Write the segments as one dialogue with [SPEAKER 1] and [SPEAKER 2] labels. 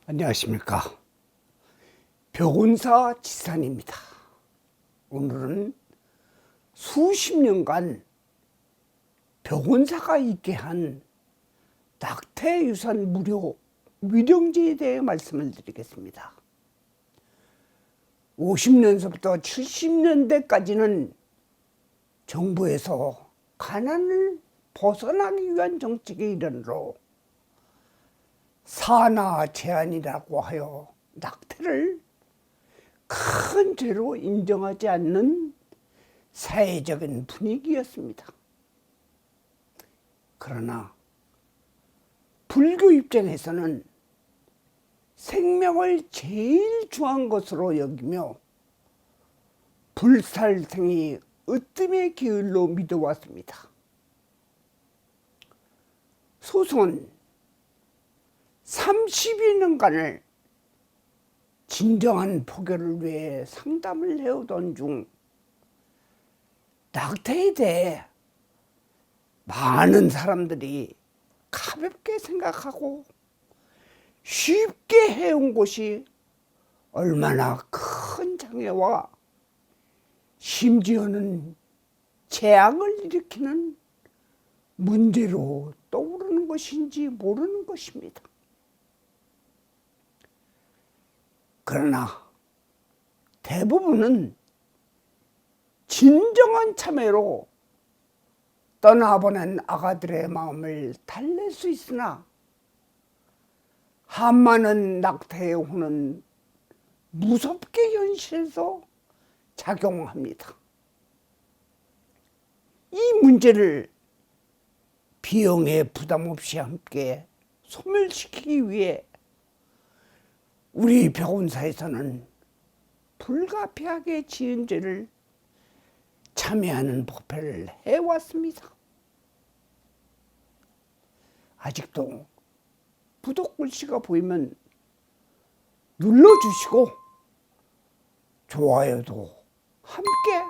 [SPEAKER 1] 안녕하십니까. 벽운사 지산입니다. 오늘은 수십 년간 벽운사가 있게 한 낙태유산 무료 위령제에 대해 말씀을 드리겠습니다. 50년서부터 70년대까지는 정부에서 가난을 벗어나기 위한 정책의 일환으로 산하 제한이라고 하여 낙태를 큰 죄로 인정하지 않는 사회적인 분위기였습니다. 그러나 불교 입장에서는 생명을 제일 중요한 것으로 여기며 불살생이 으뜸의 기일로 믿어왔습니다. 소송은 30여 년간을 진정한 포교를 위해 상담을 해오던 중 낙태에 대해 많은 사람들이 가볍게 생각하고 쉽게 해온 것이 얼마나 큰 장애와 심지어는 재앙을 일으키는 문제로 떠오르는 것인지 모르는 것입니다. 그러나 대부분은 진정한 참회로 떠나보낸 아가들의 마음을 달랠 수 있으나 한많은 낙태의 혼은 무섭게 현실에서 작용합니다. 이 문제를 비용에 부담 없이 함께 소멸시키기 위해 우리 벽운사에서는 불가피하게 지은 죄를 참여하는 법회를 해왔습니다. 아직도 구독 글씨가 보이면 눌러주시고 좋아요도 함께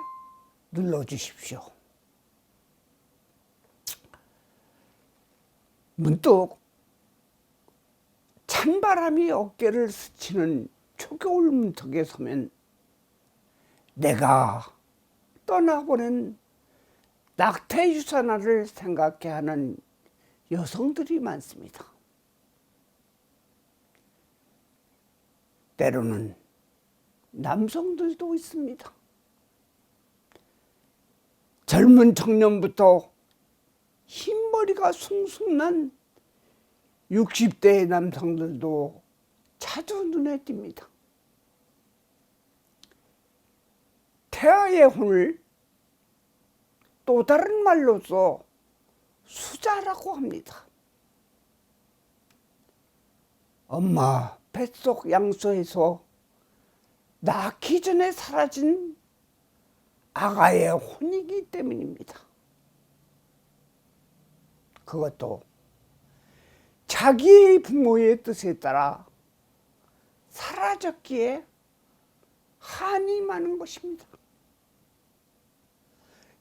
[SPEAKER 1] 눌러주십시오. 문득 찬바람이 어깨를 스치는 초겨울 문턱에 서면 내가 떠나보낸 낙태유산화를 생각해 하는 여성들이 많습니다. 때로는 남성들도 있습니다. 젊은 청년부터 흰머리가 숭숭 난 60대의 남성들도 자주 눈에 띕니다. 태아의 혼을 또 다른 말로서 수자라고 합니다. 엄마 뱃속 양소에서 낳기 전에 사라진 아가의 혼이기 때문입니다. 그것도 자기의 부모의 뜻에 따라 사라졌기에 한이 많은 것입니다.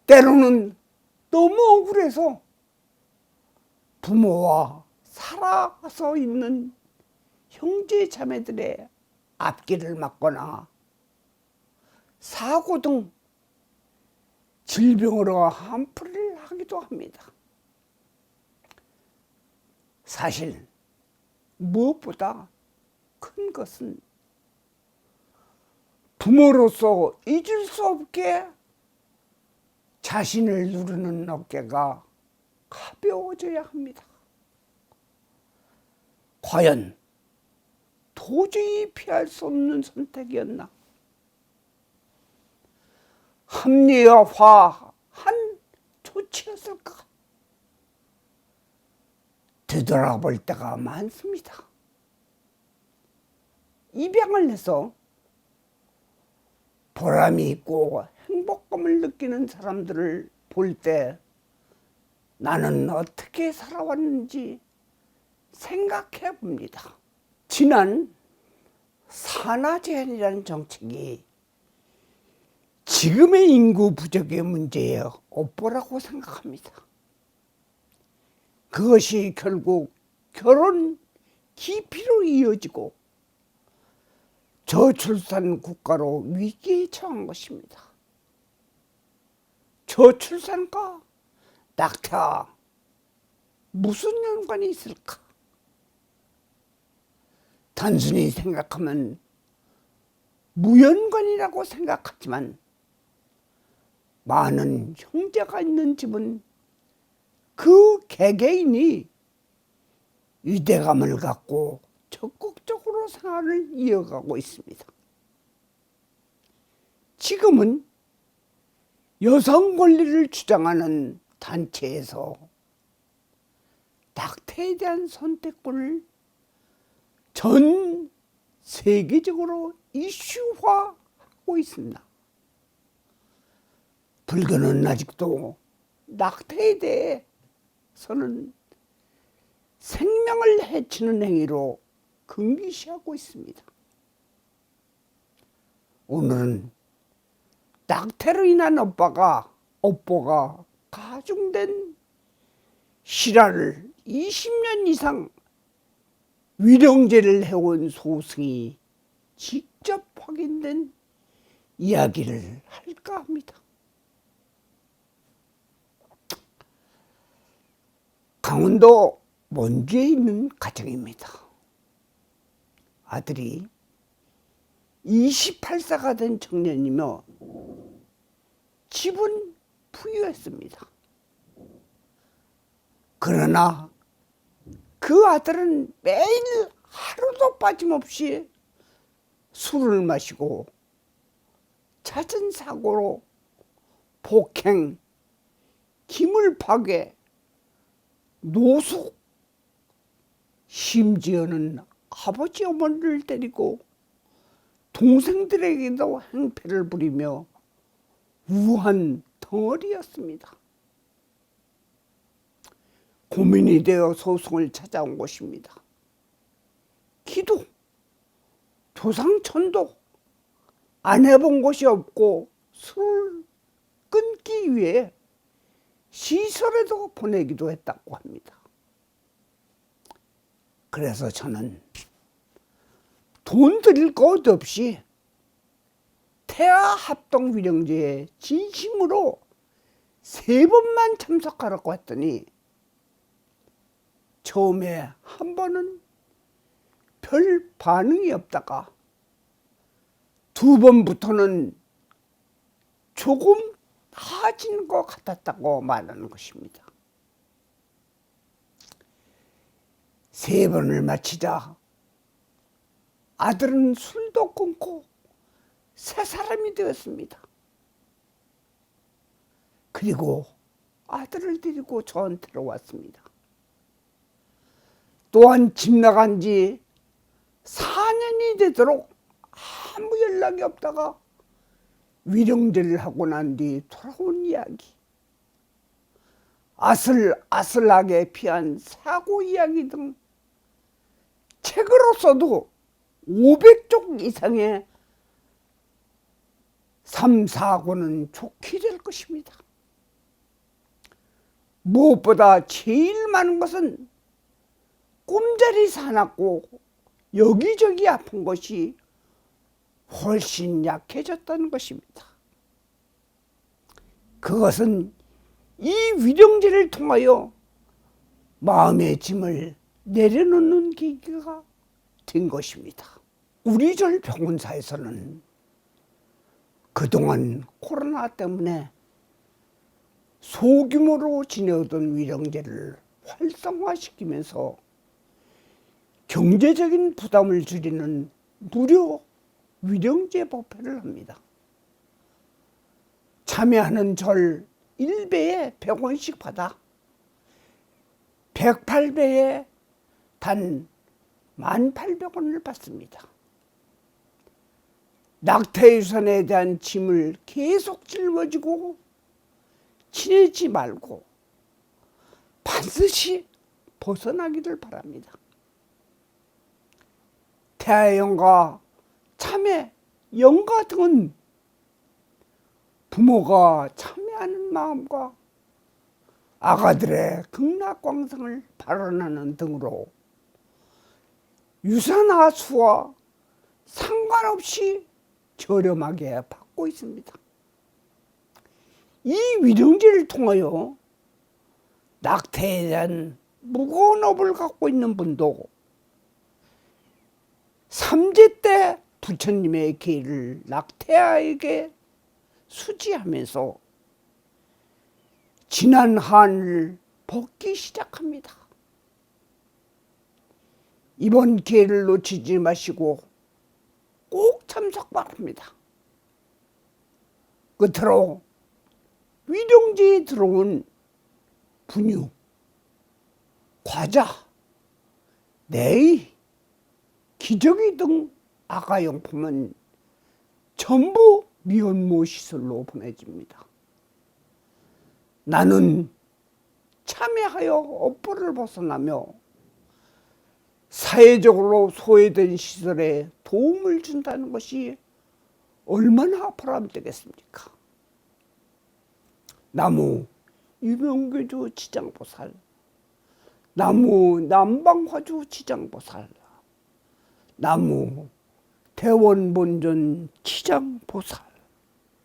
[SPEAKER 1] 때로는 너무 억울해서 부모와 살아서 있는 형제 자매들의 앞길을 막거나 사고 등 질병으로 한풀이를 하기도 합니다. 사실 무엇보다 큰 것은 부모로서 잊을 수 없게 자신을 누르는 어깨가 가벼워져야 합니다. 과연 도저히 피할 수 없는 선택이었나? 합리화한 조치였을까? 되돌아볼 때가 많습니다. 입양을 해서 보람이 있고 행복감을 느끼는 사람들을 볼 때 나는 어떻게 살아왔는지 생각해 봅니다. 지난 산하 제한이라는 정책이 지금의 인구 부족의 문제에 업보라고 생각합니다. 그것이 결국 결혼 기피로 이어지고 저출산 국가로 위기에 처한 것입니다. 저출산과 낙태와 무슨 연관이 있을까? 단순히 생각하면 무연관이라고 생각하지만 많은 형제가 있는 집은 그 개개인이 유대감을 갖고 적극적으로 생활을 이어가고 있습니다. 지금은 여성 권리를 주장하는 단체에서 낙태에 대한 선택권을 전 세계적으로 이슈화하고 있습니다. 불교는 아직도 낙태에 대해서는 생명을 해치는 행위로 금기시하고 있습니다. 오늘은 낙태로 인한 업보가 가중된 실화를 20년 이상 위령제를 해온 소승이 직접 확인된 이야기를 할까 합니다. 강원도 원주에 있는 가정입니다. 아들이 28세가 된 청년이며 집은 부유했습니다. 그러나 그 아들은 매일 하루도 빠짐없이 술을 마시고 잦은 사고로 폭행, 기물파괴, 노숙, 심지어는 아버지 어머니를 때리고 동생들에게도 행패를 부리며 우한 덩어리였습니다. 고민이 되어 소송을 찾아온 것입니다. 기도, 조상천도 안 해본 곳이 없고 술을 끊기 위해 시설에도 보내기도 했다고 합니다. 그래서 저는 돈 들일 것 없이 태아합동위령제에 진심으로 3번만 참석하라고 했더니 처음에 한 번은 별 반응이 없다가 2번부터는 조금 나아진 것 같았다고 말하는 것입니다. 3번을 마치자 아들은 술도 끊고 새 사람이 되었습니다. 그리고 아들을 데리고 저한테로 왔습니다. 또한 집 나간 지 4년이 되도록 아무 연락이 없다가 위령제를 하고 난 뒤 돌아온 이야기, 아슬아슬하게 피한 사고 이야기 등 책으로 써도 500쪽 이상의 삶사고는 좋게 될 것입니다. 무엇보다 제일 많은 것은 꿈자리 사납고 여기저기 아픈 것이 훨씬 약해졌다는 것입니다. 그것은 이 위령제를 통하여 마음의 짐을 내려놓는 계기가 된 것입니다. 우리 절 병원사에서는 그동안 코로나 때문에 소규모로 지내오던 위령제를 활성화시키면서 경제적인 부담을 줄이는 무료 위령제 법회를 합니다. 참여하는 절 1배에 100원씩 받아 108배에 단 1,800원을 받습니다. 낙태 유산에 대한 짐을 계속 짊어지고 지내지 말고 반드시 벗어나기를 바랍니다. 태아연가, 참회, 연가 등은 부모가 참여하는 마음과 아가들의 극락광성을 발언하는 등으로 유산하수와 상관없이 저렴하게 받고 있습니다. 이 위령제를 통하여 낙태에 대한 무거운 업을 갖고 있는 분도 삼재 때 부처님의 계를 낙태아에게 수지하면서 지난 한을 벗기 시작합니다. 이번 기회를 놓치지 마시고 꼭 참석 바랍니다. 끝으로 위령제에 들어온 분유, 과자, 네이, 기저귀 등 아가용품은 전부 미혼모 시설로 보내집니다. 나는 참여하여 업보를 벗어나며 사회적으로 소외된 시설에 도움을 준다는 것이 얼마나 보람되겠습니까? 나무 유명교주 지장보살, 나무 남방화주 지장보살, 나무 대원본전 지장보살.